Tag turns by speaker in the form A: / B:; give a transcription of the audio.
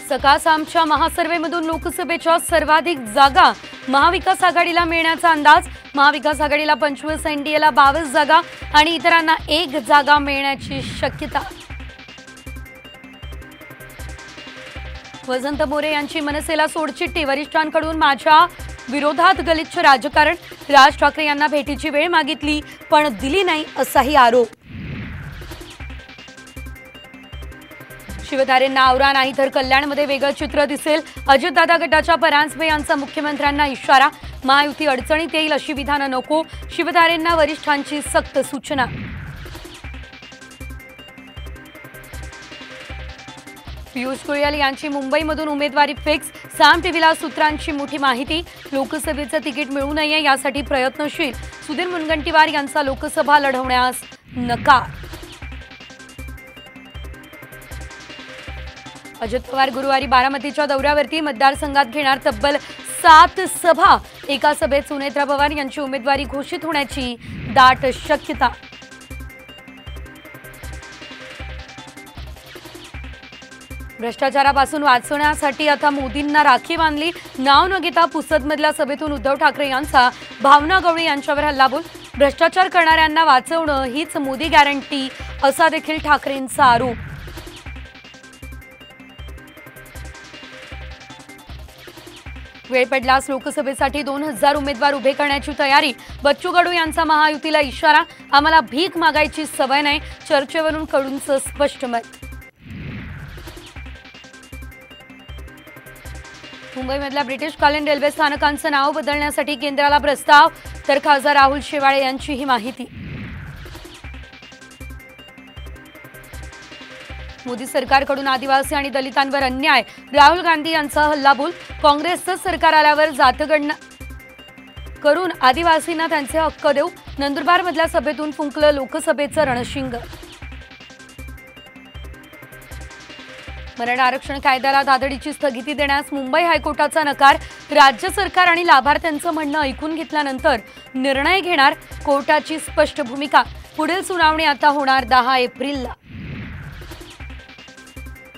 A: सकासामच्या महासर्वेमधून लोकसभेच्या सर्वाधिक जागा महाविकास आघाडीला मिळण्याचा अंदाज। महाविकास आघाडीला 25, एनडीएला 22 जागा आणि इतरांना 1 जागा मिळण्याची शक्यता। वसंत मोरे यांची मनसेला सोडचिठ्ठी, वरिष्ठांकडून माझ्या विरोधात गलिच्छ राजकारण। राज ठाकरे यांना भेटीची वेळ मागितली पण दिली नाही असाही आरोप। शिवधारेंना आवरा नाही तर कल्याणमध्ये वेगळं चित्र दिसेल। अजितदादा गटाच्या परांजपे यांचा मुख्यमंत्र्यांना इशारा। महायुती अडचणीत येईल अशी विधानं नको, शिवधारेंना वरिष्ठांची सक्त सूचना। पियुष गोयल यांची मुंबईमधून उमेदवारी फिक्स। साम टीव्हीला सूत्रांची मोठी माहिती। लोकसभेचं तिकीट मिळू नये यासाठी प्रयत्नशील। सुधीर मुनगंटीवार यांचा लोकसभा लढवण्यास नकार। अजित पवार गुरुवारी बारामतीच्या दौऱ्यावरती, मतदारसंघात घेणार तब्बल 7 सभा। एका सभेत सुनेत्रा पवार यांची उमेदवारी घोषित होण्याची दाट शक्यता। भ्रष्टाचारापासून वाचवण्यासाठी आता मोदींना राखी बांधली। नाव न घेता पुसदमधल्या सभेतून उद्धव ठाकरे यांचा भावना गवळी यांच्यावर हल्लाबोल। भ्रष्टाचार करणाऱ्यांना वाचवणं हीच मोदी गॅरंटी असा देखील ठाकरेंचा आरोप। वेळ पडल्यास लोकसभेसाठी 2000 उमेदवार उभे करण्याची तयारी। बच्चू कडू यांचा महायुतीला इशारा, आम्हाला भीक मागायची सवय नाही, चर्चेवरून कडूंचं स्पष्ट मत। मुंबईमधल्या ब्रिटिश कालीन रेल्वे स्थानकांचं नाव बदलण्यासाठी केंद्राला प्रस्ताव, तर खासदार राहुल शेवाळे यांची ही माहिती। मोदी सरकारकडून आदिवासी आणि दलितांवर अन्याय, राहुल गांधी यांचा हल्लाबोल। काँग्रेसचं सरकार आल्यावर जातगणना करून आदिवासींना त्यांचे हक्क देऊ। नंदुरबारमधल्या सभेतून फुंकलं लोकसभेचं रणशिंग। मराठा आरक्षण कायद्याला तातडीची स्थगिती देण्यास मुंबई हायकोर्टाचा नकार। राज्य सरकार आणि लाभार्थ्यांचं म्हणणं ऐकून घेतल्यानंतर निर्णय घेणार, कोर्टाची स्पष्ट भूमिका। पुढील सुनावणी आता होणार 10 एप्रिलला।